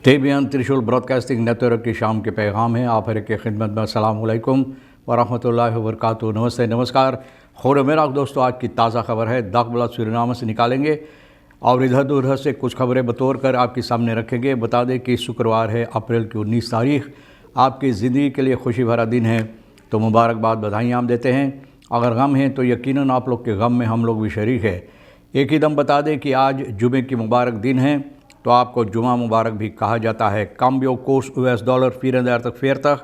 टेबियन त्रिशूल broadcasting network की शाम के पैगाम हैं। आप हर के खिदमत में अस्सलाम वालेकुम वरहमतुल्लाहि वबरकातुहू। नमस्ते, नमस्कार। खौर मेरा दोस्तों, आज की ताज़ा खबर है दाखबला सूरीनाम से निकालेंगे और इधर उधर से कुछ खबरें बतौर कर आपके सामने रखेंगे। बता दें कि शुक्रवार है, अप्रैल की 19 तारीख। आपकी ज़िंदगी के लिए खुशी भरा दिन है, तो मुबारकबाद, बधाइयाँ हम देते हैं। अगर गम है तो यकीनन आप लोग के गम में हम लोग भी शरीक है। एक ही दम बता दें कि आज जुमे की मुबारक दिन है, तो आपको जुमा मुबारक भी कहा जाता है। काम्बियो कोर्स US डॉलर 3440,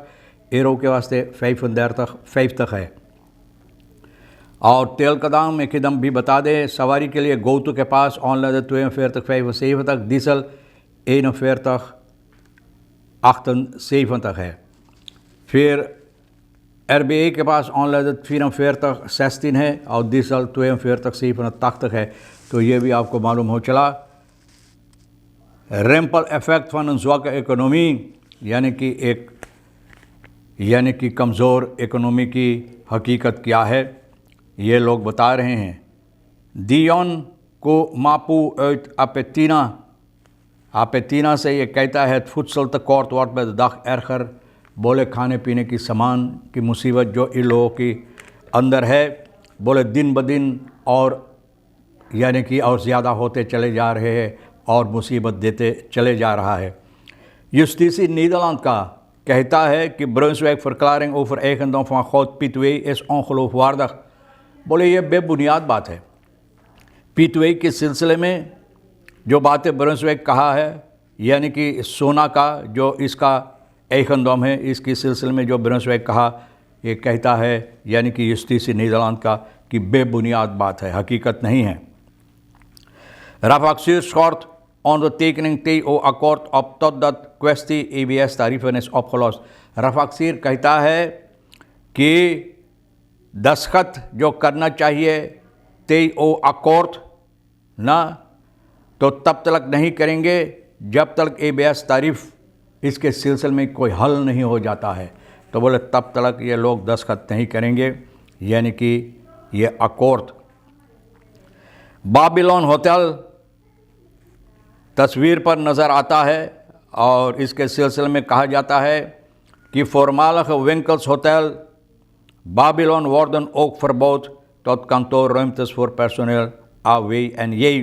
एरो के वास्ते 5 तक है। और तेल का दाम एक ही दम भी बता दें, सवारी के लिए गोतु के पास ऑनलाइन 42 तक, डीजल 41 तक है। फिर RBA के पास ऑनलाइन 44 16 है और डीजल 42 तक है। तो ये भी आपको मालूम हो चला। रैंपल इफेक्ट फन का इकोनॉमी यानी कि कमज़ोर इकोनॉमी की हकीकत क्या है, ये लोग बता रहे हैं। दियोन को मापू अपेतीना से ये कहता है फुटसल तक कौरत वाट में दाख एरखर, बोले खाने पीने की सामान की मुसीबत जो इन लोगों की अंदर है, बोले दिन ब दिन और और ज़्यादा होते चले जा रहे हैं और मुसीबत देते चले जा रहा है। जुस्टिसी नीदरलैंड का कहता है कि Brunswijk verklaring over eigendom van goud P2 is ongeloofwaardig। बोले ये बेबुनियाद बात है। P2 के सिलसिले में जो बातें ब्रंसवेक कहा है, यानी कि सोना का जो इसका eigendom है, इसके सिलसिले में जो ब्रंसवेक कहा, ये कहता है यानी कि जुस्टिसी नीदरलैंड का कि बेबुनियाद बात है, हकीकत नहीं है। Raffagschuur schort ondertekening TO-akkoord op totdat kwestie EBS-tarieven is opgelost। रफाक्सीर कहता है कि दस्तखत जो करना चाहिए TO-akkoord ना, तो तब तक नहीं करेंगे जब तक EBS तारीफ इसके सिलसिले में कोई हल नहीं हो जाता है। तो बोले तब तक ये लोग दस्तखत नहीं करेंगे, यानी कि ये अकॉर्ड। बाबिलोन होटल तस्वीर पर नज़र आता है और इसके सिलसिले में कहा जाता है कि voormalige winkelshotel Babylon worden ook verbouwd tot kantoorruimtes voor personeel AW&J।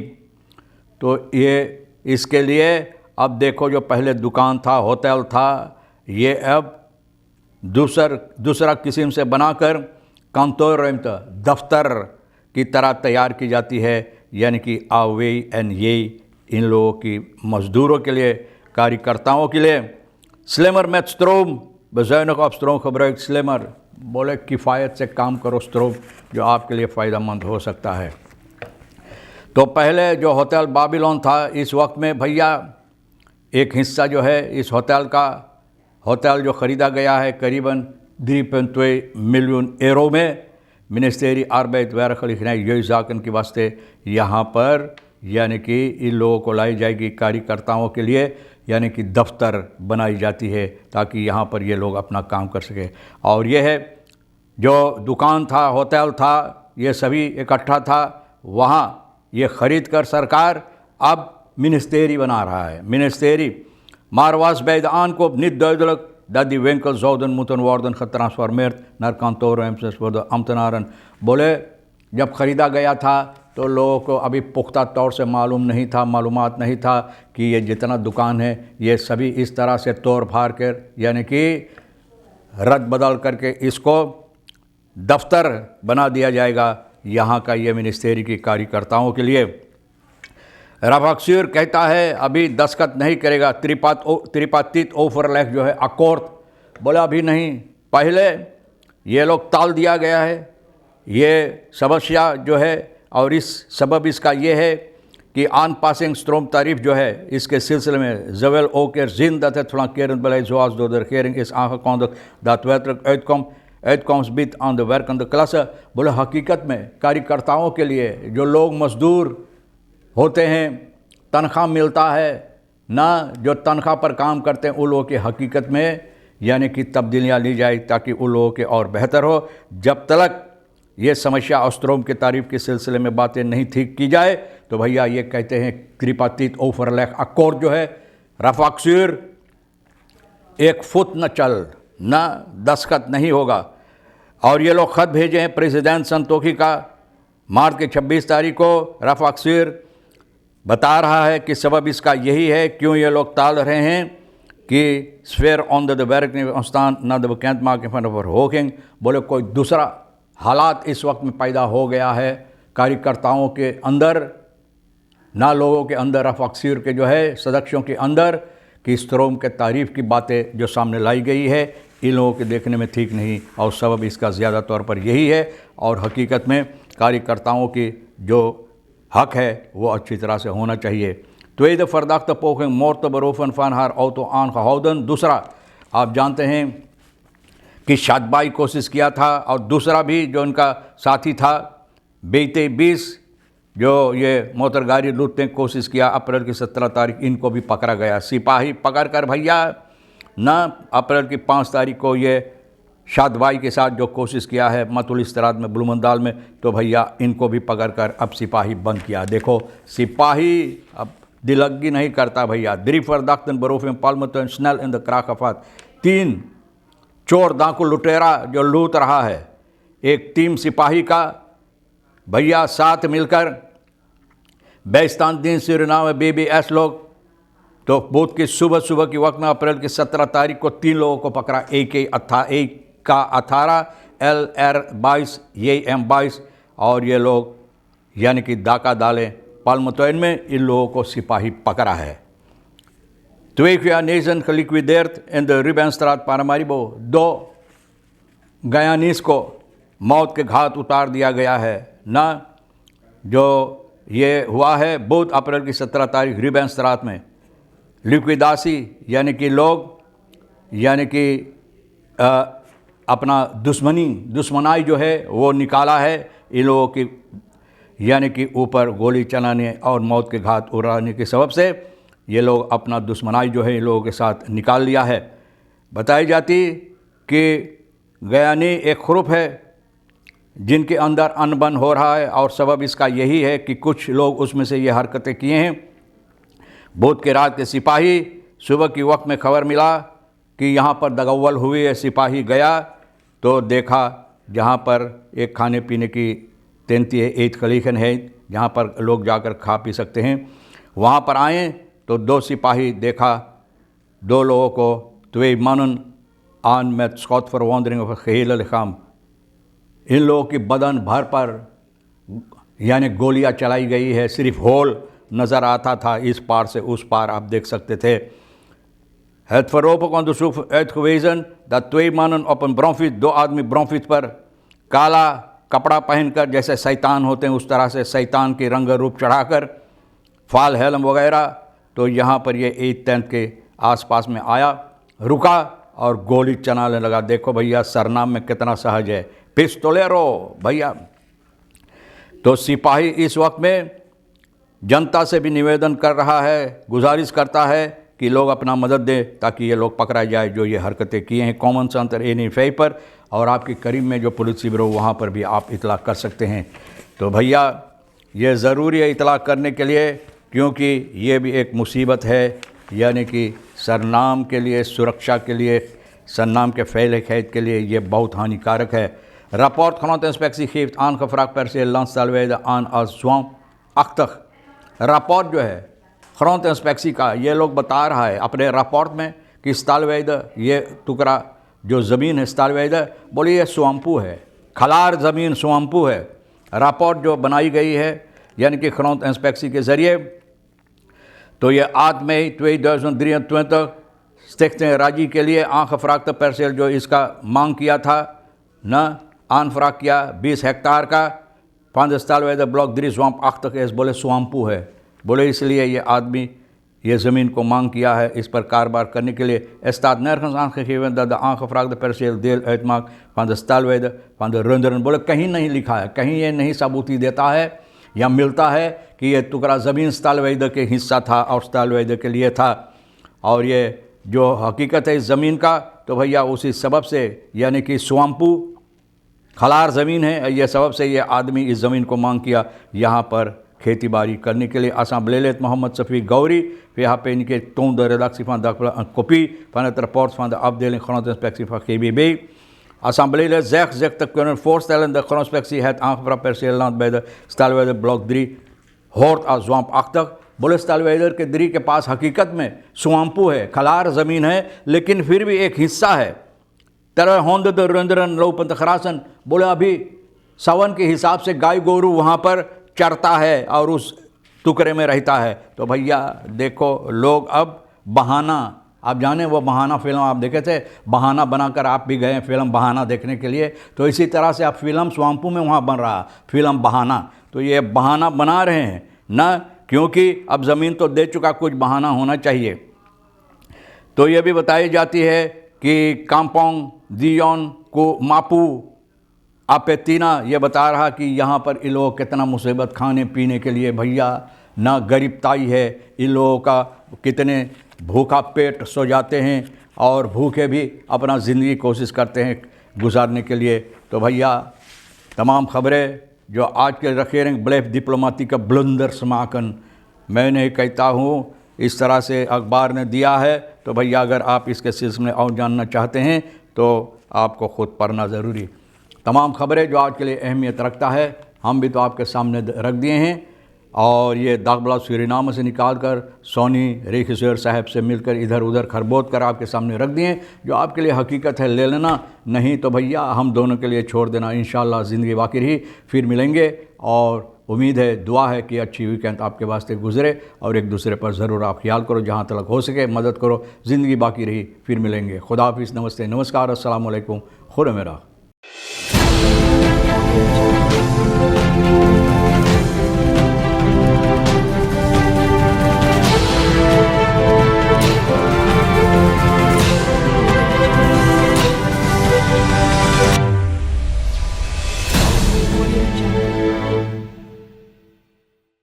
तो ये इसके लिए अब देखो, जो पहले दुकान था, होटल था, ये अब दूसरा किस्म से बनाकर kantoorruimte दफ्तर की तरह तैयार की जाती है, यानी कि AW&J इन लोगों की मज़दूरों के लिए, कार्यकर्ताओं के लिए। स्लेमर met stroom bezuinig op stroom gebruik। स्लेमर बोले किफ़ायत से काम करो स्ट्रोम, जो आपके लिए फ़ायदेमंद हो सकता है। तो पहले जो होटल बाबिलोन था, इस वक्त में भैया एक हिस्सा जो है इस होटल जो ख़रीदा गया है करीबन 3,2 मिलियन यूरो में, मिनिस्ट्री आर्बेट werkgelegenheid jeugdzaken के वास्ते यहाँ पर यानी कि इन लोगों को लाई जाएगी, कार्यकर्ताओं के लिए, यानी कि दफ्तर बनाई जाती है ताकि यहाँ पर ये लोग अपना काम कर सकें। और ये है जो दुकान था, होटल था, ये सभी इकट्ठा था, वहाँ ये ख़रीद कर सरकार अब मिनिस्ट्री बना रहा है। मिनिस्ट्री मारवास बैदान को niet duidelijk dat die winkels zouden moeten worden getransformeerd naar kantoorruimtes voor de ambtenaren। बोले जब ख़रीदा गया था तो लोगों को अभी पुख्ता तौर से मालूमात नहीं था कि ये जितना दुकान है ये सभी इस तरह से तोड़ फाड़ कर, यानी कि रद्द बदल करके इसको दफ्तर बना दिया जाएगा यहाँ का, ये मिनिस्ट्री की कार्यकर्ताओं के लिए। रफाक्सीर कहता है अभी दस्तखत नहीं करेगा त्रिपातित ओवरलैप जो है अकॉर्ड। बोले अभी नहीं, पहले ये लोग टाल दिया गया है ये समस्या जो है, और इस सबब इसका ये है कि आन पासिंग स्ट्रोम तारीफ जो है, इसके सिलसिले में जवेल ओकर जिन dat het flankerend beleid zoals door de regering is aangekondigd daadwerkelijk uitkomst biedt aan de werkende klasse। बोले हकीकत में कार्यकर्ताओं के लिए, जो लोग मजदूर होते हैं, तनख्वाह मिलता है ना, जो तनख्वाह पर काम करते हैं, उन लोगों की हकीकत में यानी कि तब्दीलियाँ ली जाए ताकि उन लोगों के और बेहतर हो। जब तक ये समस्या अस्त्रोम के तारीफ के सिलसिले में बातें नहीं ठीक की जाए, तो भैया ये कहते हैं त्रिपातित ओवरलैप अकॉर्ड जो है रफाकसिर एक फुट न चल, न दस्तखत नहीं होगा। और ये लोग ख़त भेजे हैं प्रेसिडेंट संतोखी का मार्च के 26 तारीख को। रफाकसिर बता रहा है कि सबब इसका यही है क्यों ये लोग टाल रहे हैं कि swear on the werknemerstaan na de bekendmaking van de verhoging। बोले कोई दूसरा हालात इस वक्त में पैदा हो गया है कार्यकर्ताओं के अंदर, ना लोगों के अंदर, रफाकसिर के जो है सदस्यों के अंदर, कि स्ट्रोम के तारीफ़ की बातें जो सामने लाई गई है इन लोगों के देखने में ठीक नहीं। और सबब इसका ज़्यादा तौर पर यही है। और हकीकत में कार्यकर्ताओं की जो हक है वो अच्छी तरह से होना चाहिए। Tweede verdachte poging moord te beroven van haar auto aangehouden। दूसरा, आप जानते हैं कि शादबाई कोशिश किया था, और दूसरा भी जो उनका साथी था बीते 20 जो ये मोटर गाड़ी लूटने की कोशिश किया, अप्रैल की 17 तारीख इनको भी पकड़ा गया। सिपाही पकड़ कर भैया ना अप्रैल की 5 तारीख को ये शादबाई के साथ जो कोशिश किया है मतुल इस्तराद में, ब्लूमंदाल में, तो भैया इनको भी पकड़ कर अब सिपाही बंद किया। देखो सिपाही अब दिलगी नहीं करता भैया। Drie verdachten beroven Palmerton snel in de kraag gevat। 3 चोर डाकू लुटेरा जो लूट रहा है, एक टीम सिपाही का भैया साथ मिलकर बेस्तान दिन सुरीनाम में BBS लोग, तो बुध की सुबह के वक्त में अप्रैल की 17 तारीख को 3 लोगों को पकड़ा। एक का 18 LR22 ये M22, और ये लोग यानी कि डाका डाले पालमतोइन में इन लोगों को सिपाही पकड़ा है। 2 Guyanezen geliquideerd in de Rubenstraat Paramaribo। 2 गयानीस को मौत के घाट उतार दिया गया है ना। जो ये हुआ है बुध अप्रैल की 17 तारीख रुबेनस्ट्रात में। लिक्विदासी यानी कि लोग यानी कि अपना दुश्मनाई जो है वो निकाला है इन लोगों की, यानी कि ऊपर गोली चलाने और मौत के घाट उड़ाने के सबब से ये लोग अपना दुश्मनाई जो है इन लोगों के साथ निकाल लिया है। बताई जाती कि गयानी एक ग्रुप है जिनके अंदर अनबन हो रहा है, और सबब इसका यही है कि कुछ लोग उसमें से ये हरकतें किए हैं। बुध के रात के सिपाही सुबह की वक्त में खबर मिला कि यहाँ पर दगव्वल हुई है। सिपाही गया तो देखा जहाँ पर एक खाने पीने की तेंती है, ईद खलीखन है जहाँ पर लोग जाकर खा पी सकते हैं। वहाँ पर आए तो 2 सिपाही देखा 2 लोगों को, 2 mannen aan met schotverwondingen of het gehele lichaam। इन लोगों की बदन भर पर यानी गोलियां चलाई गई है, सिर्फ होल नज़र आता था इस पार से उस पार, आप देख सकते थे। Het voorlopig onderzoek uitgewezen dat 2 mannen op een bromfiets, 2 आदमी ब्रोमफिट पर काला कपड़ा पहनकर जैसे शैतान होते हैं उस तरह से शैतान के रंग रूप चढ़ाकर फाल हेलम वगैरह, तो यहाँ पर ये ईद टेंट के आसपास में आया, रुका और गोली चलाने लगा। देखो भैया सरनाम में कितना सहज है, पिस्तौलेरो भैया। तो सिपाही इस वक्त में जनता से भी निवेदन कर रहा है, गुजारिश करता है कि लोग अपना मदद दें ताकि ये लोग पकड़ा जाए जो ये हरकतें किए हैं। कॉमन सेंटर NFI पर और आपके करीब में जो पुलिस ब्यूरो वहाँ पर भी आप इतला कर सकते हैं। तो भैया ये ज़रूरी है इतला करने के लिए, क्योंकि ये भी एक मुसीबत है, यानी कि सरनाम के लिए, सुरक्षा के लिए, सरनाम के फैले खैद के लिए ये बहुत हानिकारक है। Rapport Grondinspectie geeft aangevraagd perceel Landstelweide aan als zwaamachtig। rapport जो है ग्राउंड का ये लोग बता रहा है अपने रिपोर्ट में कि स्टालवेide ये टुकड़ा जो ज़मीन है स्टालवेide, बोलिए ये स्वाम्पू है, खलार ज़मीन स्वाम्पू है। रिपोर्ट जो बनाई गई है यानी कि ग्राउंड के ज़रिए, तो ये 8 मई 2023 स्टिchting राजी के लिए aangevraagd perceel जो इसका मांग किया था न aanvraag किया 20 हेक्टार का van de Stalweide block 3 zwampachtig is, बोले स्वाम्पू है, बोले इसलिए ये आदमी ये ज़मीन को मांग किया है इस पर कारोबार करने के लिए। Er staat nergens aangegeven dat de aangevraagde perceel deel uitmaakt van de Stalweide van de Runderen। बोले कहीं नहीं लिखा है, कहीं ये नहीं सबूती देता है या मिलता है कि ये टुकड़ा ज़मीन स्टालवेide के हिस्सा था और स्टालवेide के लिए था। और ये जो हकीकत है इस ज़मीन का, तो भैया उसी सबब से यानी कि स्वाम्पू खलार ज़मीन है, ये सबब से ये आदमी इस ज़मीन को मांग किया यहाँ पर खेती बाड़ी करने के लिए Assembleet Mohammed Safi Gauri, wir haben in toende redactie van Dagblad een kopie van het rapport van de afdeling Grondeninspectie van GBB. Assembleelid zegt te kunnen voorstellen de Grondeninspectie het aangevraagd perceelland bij de Stalweider blok 3 hoort als zwampachtig. बोले स्टालवेदर के 3 के पास हकीकत में स्वाम्पू है, खलार ज़मीन है, लेकिन फिर भी एक हिस्सा है तरह होंद रंद्रन लोपंत खरासन। बोले अभी सावन के हिसाब से गाय गोरू वहाँ पर चरता है और उस टुकड़े में रहता है। तो भैया देखो लोग अब बहाना, आप जाने वो बहाना फिल्म आप देखे थे, बहाना बनाकर आप भी गए फिल्म बहाना देखने के लिए, तो इसी तरह से आप फिल्म स्वाम्पू में वहाँ बन रहा फिल्म बहाना। तो ये बहाना बना रहे हैं ना, क्योंकि अब ज़मीन तो दे चुका, कुछ बहाना होना चाहिए। तो ये भी बताई जाती है कि काम्पोंग दियोन को मापू आपेतीना ये बता रहा कि यहाँ पर इन लोगों कितना मुसीबत खाने पीने के लिए भैया ना गरीबताई है, इन लोगों का कितने भूखा पेट सो जाते हैं और भूखे भी अपना ज़िंदगी कोशिश करते हैं गुजारने के लिए। तो भैया तमाम ख़बरें जो आज के रखे रहें ब्लेफ डिप्लोमेटिक का ब्लंडर समाकन, मैं नहीं कहता हूँ, इस तरह से अखबार ने दिया है। तो भैया अगर आप इसके सिलसिले में और जानना चाहते हैं तो आपको ख़ुद पढ़ना ज़रूरी। तमाम ख़बरें जो आज के लिए अहमियत रखता है हम भी तो आपके सामने रख दिए हैं, और ये दागब्लाद सूरीनाम से निकाल कर सोनी रेखिश्वर साहब से मिलकर इधर उधर खरबोद कर आपके सामने रख दिए। जो आपके लिए हकीकत है ले लेना, नहीं तो भैया हम दोनों के लिए छोड़ देना। इंशाअल्लाह ज़िंदगी बाकी रही, फिर मिलेंगे, और उम्मीद है, दुआ है कि अच्छी वीकेंड आपके वास्ते गुजरे, और एक दूसरे पर ज़रूर आप ख्याल करो, जहाँ तक हो सके मदद करो। ज़िंदगी बाकी रही, फिर मिलेंगे। खुदा हाफिज़, नमस्ते, नमस्कार, अस्सलाम वालेकुम, खुदा मेरा।